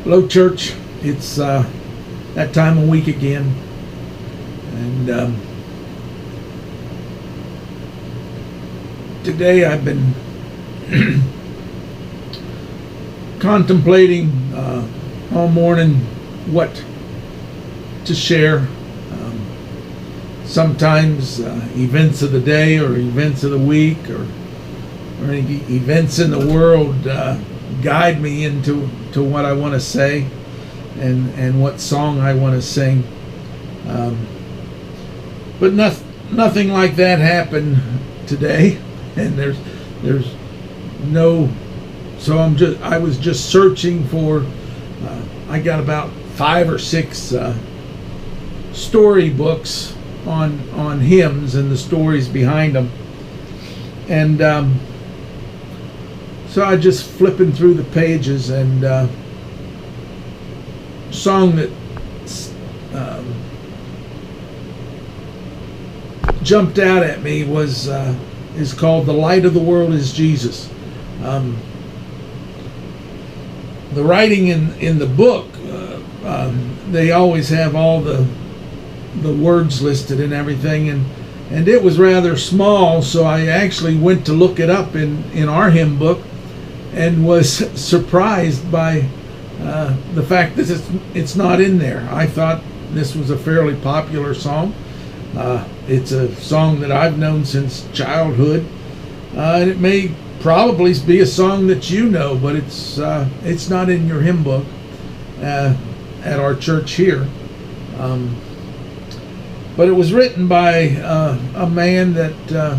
Hello, church. It's that time of week again, and today I've been contemplating all morning what to share. Sometimes events of the day or events of the week or any events in the world guide me into what I want to say and what song I want to sing. But nothing like that happened today, and there's no. So I was just searching for. I got about 5 or 6 story books on hymns and the stories behind them, and so I just flipping through the pages, and song that jumped out at me is called "The Light of the World is Jesus." The writing in the book, they always have all the words listed and everything, and it was rather small, so I actually went to look it up in our hymn book and was surprised by the fact that it's not in there. I thought this was a fairly popular song. It's a song that I've known since childhood, and it may probably be a song that you know, but it's not in your hymn book at our church here. But it was written by a man that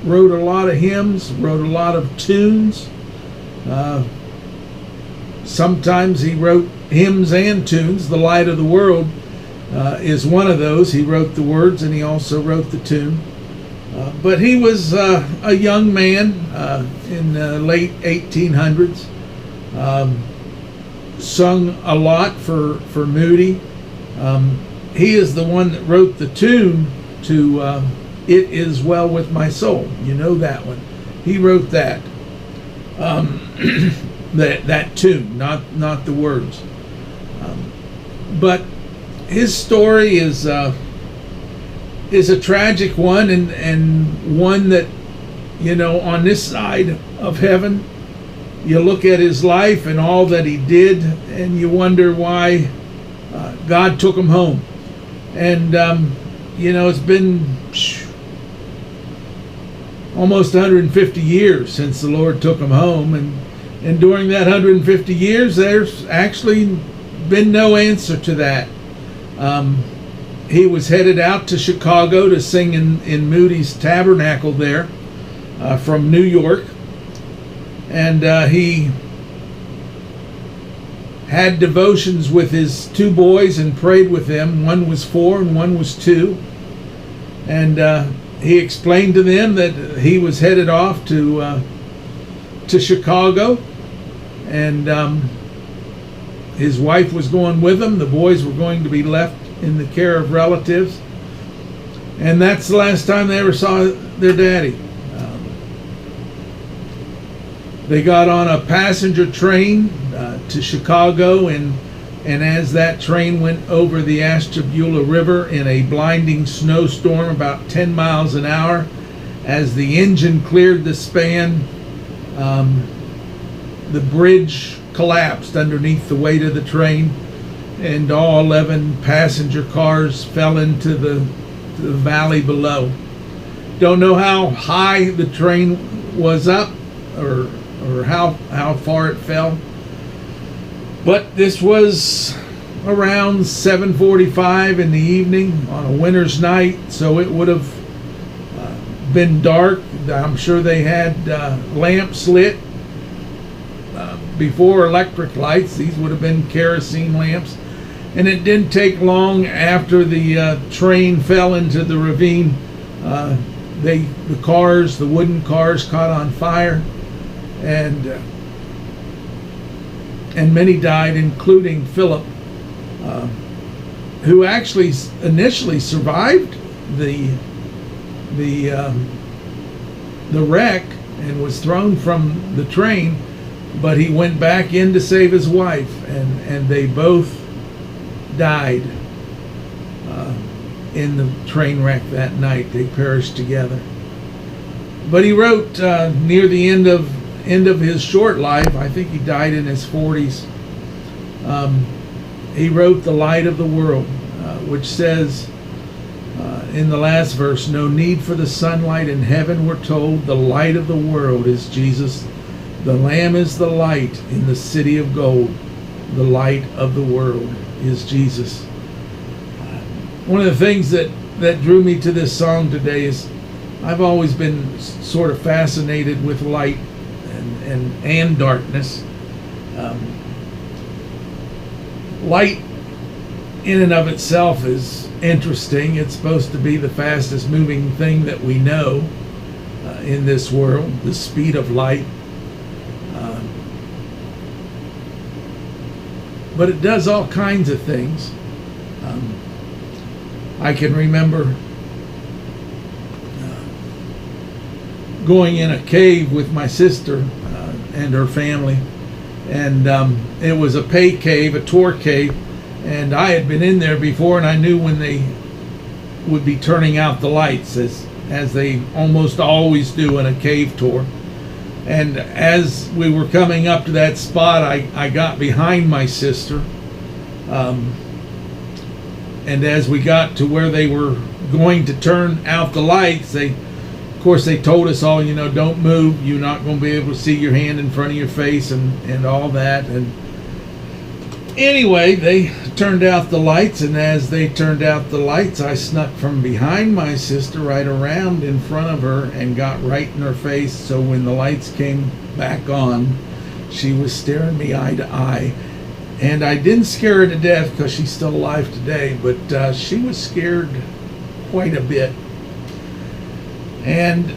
wrote a lot of hymns, wrote a lot of tunes. Sometimes he wrote hymns and tunes. "The Light of the World" is one of those. He wrote the words and he also wrote the tune. But he was a young man in the late 1800s. Sung a lot for Moody. He is the one that wrote the tune to "It Is Well With My Soul." You know that one. He wrote that. That tune, not the words. But his story is a tragic one, and one that, on this side of heaven, you look at his life and all that he did, and you wonder why God took him home. And it's been almost 150 years since the Lord took him home, and during that 150 years, there's actually been no answer to that. He was headed out to Chicago to sing in Moody's Tabernacle there from New York, and he had devotions with his 2 boys and prayed with them. One was 4 and one was 2, and he explained to them that he was headed off to Chicago, and his wife was going with him. The boys were going to be left in the care of relatives, and that's the last time they ever saw their daddy. They got on a passenger train to Chicago, and as that train went over the Ashtabula River in a blinding snowstorm about 10 miles an hour, as the engine cleared the span, the bridge collapsed underneath the weight of the train, and all 11 passenger cars fell into the valley below. Don't know how high the train was up or how far it fell, but this was around 7:45 in the evening on a winter's night, so it would have been dark. I'm sure they had lamps lit before electric lights. These would have been kerosene lamps, and it didn't take long after the train fell into the ravine. The wooden cars caught on fire, and many died, including Philip, who actually initially survived the wreck and was thrown from the train, but he went back in to save his wife, and they both died in the train wreck that night. They perished together. But he wrote near the end of his short life, I think he died in his 40s, he wrote The Light of the World, which says in the last verse, no need for the sunlight in heaven, we're told. The light of the world is Jesus. The Lamb is the light in the city of gold. The light of the world is Jesus. One of the things that drew me to this song today is I've always been sort of fascinated with light and darkness. Light in and of itself is interesting. It's supposed to be the fastest moving thing that we know in this world, the speed of light. But it does all kinds of things. I can remember going in a cave with my sister and her family, and it was a pay cave, a tour cave, and I had been in there before, and I knew when they would be turning out the lights, as they almost always do in a cave tour. And as we were coming up to that spot, I got behind my sister, and as we got to where they were going to turn out the lights, of course they told us all, don't move, you're not going to be able to see your hand in front of your face and all that. And anyway, they turned out the lights, and as they turned out the lights, I snuck from behind my sister right around in front of her and got right in her face. So when the lights came back on, she was staring me eye to eye. And I didn't scare her to death because she's still alive today, but she was scared quite a bit. And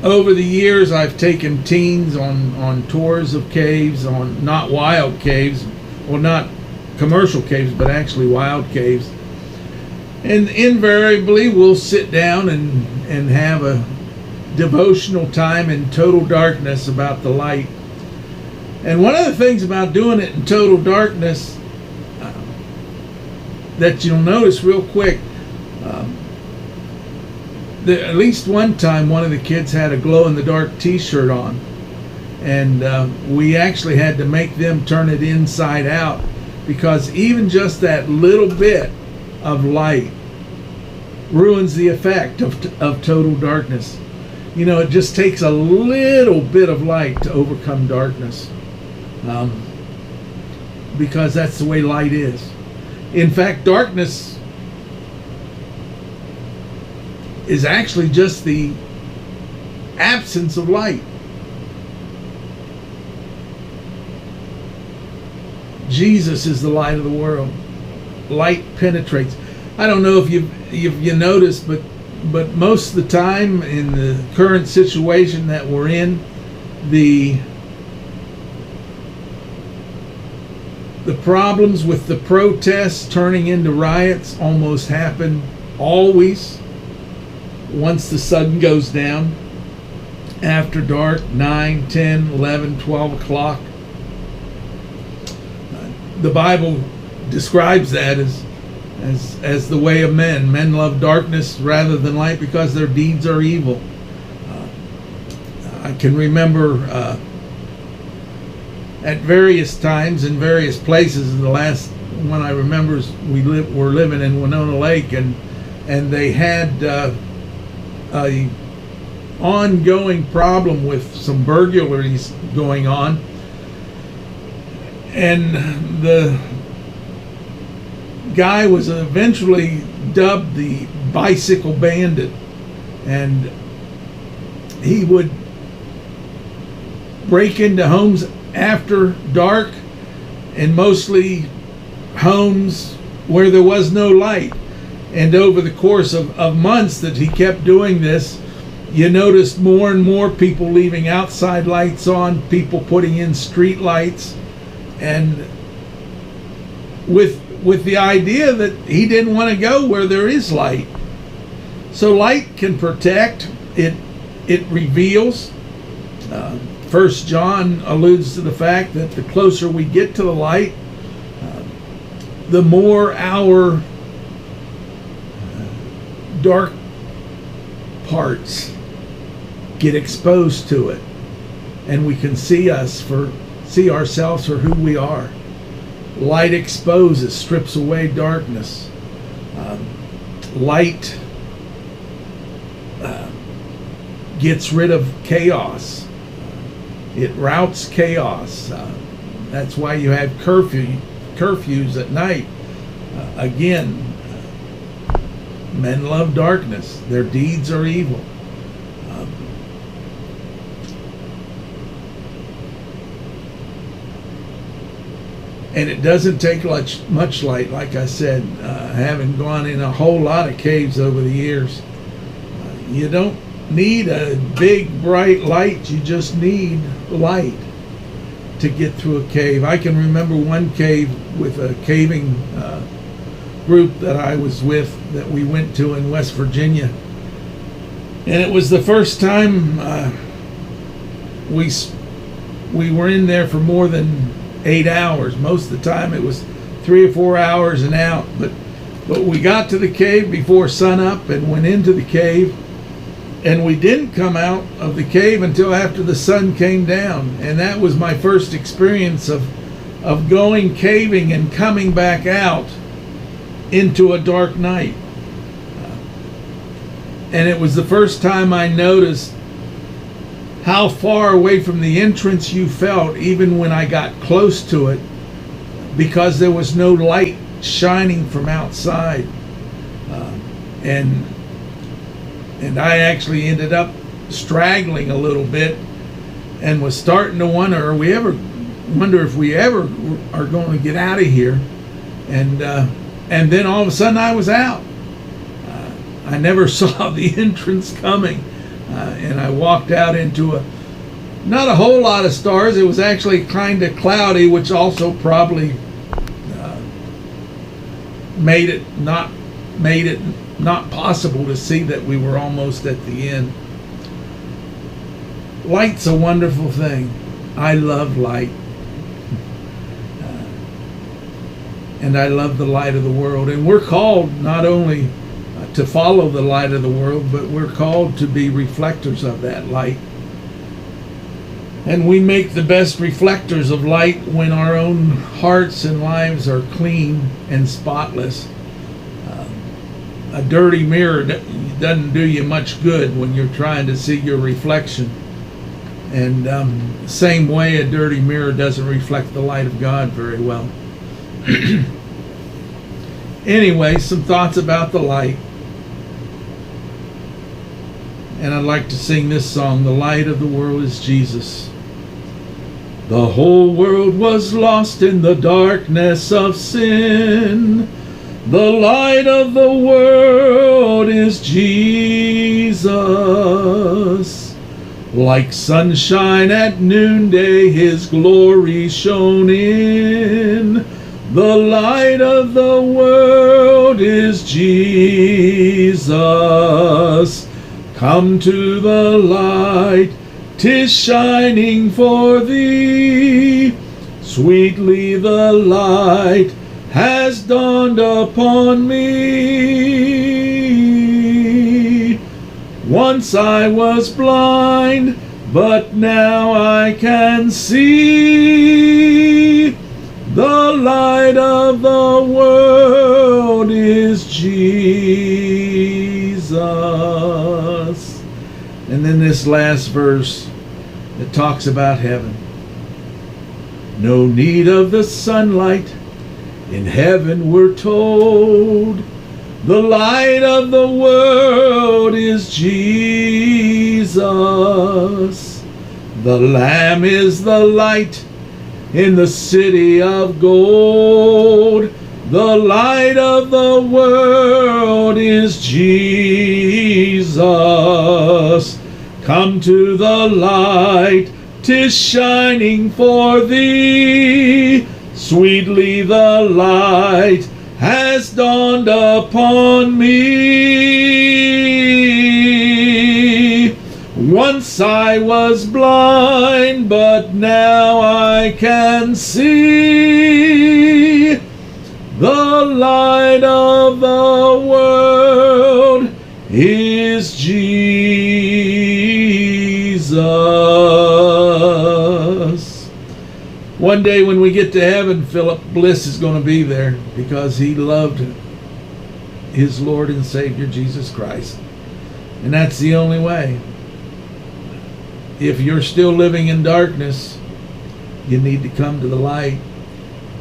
over the years, I've taken teens on tours of caves, on not wild caves, well, not commercial caves, but actually wild caves. And invariably, we'll sit down and have a devotional time in total darkness about the light. And one of the things about doing it in total darkness that you'll notice real quick, at least one time one of the kids had a glow-in-the-dark t-shirt on, and we actually had to make them turn it inside out, because even just that little bit of light ruins the effect of total darkness. It just takes a little bit of light to overcome darkness, because that's the way light is. In fact, darkness is actually just the absence of light. Jesus is the light of the world. Light penetrates. I don't know if you noticed, but most of the time in the current situation that we're in, the problems with the protests turning into riots almost happen always once the sun goes down, after dark, 9, 10, 11, 12 o'clock. The Bible describes that as the way of men. Men love darkness rather than light because their deeds are evil. I can remember at various times in various places. The last one I remember is we're living in Winona Lake, and they had a ongoing problem with some burglaries going on, and the guy was eventually dubbed the Bicycle Bandit, and he would break into homes after dark, and mostly homes where there was no light. And over the course of months that he kept doing this, you noticed more and more people leaving outside lights on, people putting in street lights, and with the idea that he didn't want to go where there is light. So light can protect, it reveals, 1 John alludes to the fact that the closer we get to the light, the more our dark parts get exposed to it, and we can see ourselves for who we are. Light exposes, strips away darkness. Light gets rid of chaos. It routs chaos. That's why you have curfews at night. Again, men love darkness. Their deeds are evil. And it doesn't take much light, like I said, having gone in a whole lot of caves over the years. You don't need a big bright light, you just need light to get through a cave. I can remember one cave with a caving group that I was with that we went to in West Virginia, and it was the first time we were in there for more than 8 hours. Most of the time it was 3 or 4 hours and out, but we got to the cave before sunup and went into the cave, and we didn't come out of the cave until after the sun came down. And that was my first experience of going caving and coming back out into a dark night. And it was the first time I noticed how far away from the entrance you felt even when I got close to it, because there was no light shining from outside. And I actually ended up straggling a little bit and was starting to wonder if we ever are going to get out of here. And then all of a sudden I was out. I never saw the entrance coming. And I walked out into not a whole lot of stars. It was actually kind of cloudy, which also probably made it not possible to see that we were almost at the end. Light's a wonderful thing. I love light. And I love the light of the world. And we're called not only to follow the light of the world, but we're called to be reflectors of that light. And we make the best reflectors of light when our own hearts and lives are clean and spotless. A dirty mirror doesn't do you much good when you're trying to see your reflection. And same way, a dirty mirror doesn't reflect the light of God very well. Anyway, some thoughts about the light. And I'd like to sing this song, "The Light of the World is Jesus." The whole world was lost in the darkness of sin. The light of the world is Jesus. Like sunshine at noonday, his glory shone in. The light of the world is Jesus. Come to the light, 'tis shining for thee. Sweetly the light has dawned upon me. Once I was blind, but now I can see. The light of the world is Jesus. And then this last verse that talks about heaven. No need of the sunlight in heaven, we're told. The light of the world is Jesus. The Lamb is the light in the city of gold. The light of the world is Jesus. Come to the light, 'tis shining for thee. Sweetly the light has dawned upon me. Once I was blind, but now I can see. The light of the world is Jesus. One day when we get to heaven, Philip Bliss is going to be there because he loved his Lord and Savior Jesus Christ. And that's the only way. If you're still living in darkness, you need to come to the light.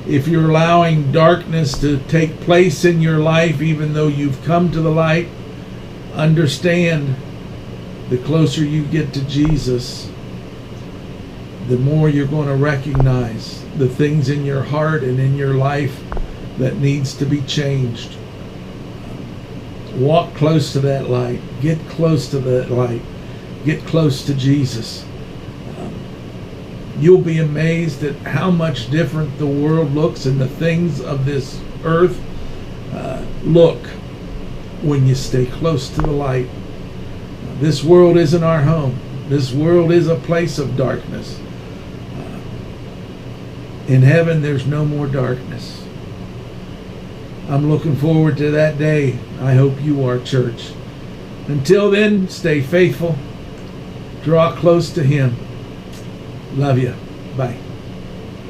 If you're allowing darkness to take place in your life, even though you've come to the light, understand, the closer you get to Jesus, the more you're going to recognize the things in your heart and in your life that needs to be changed. Walk close to that light. Get close to that light. Get close to Jesus. You'll be amazed at how much different the world looks and the things of this earth look when you stay close to the light. This world isn't our home. This world is a place of darkness. In heaven, there's no more darkness. I'm looking forward to that day. I hope you are, church. Until then, stay faithful. Draw close to Him. Love you. Bye.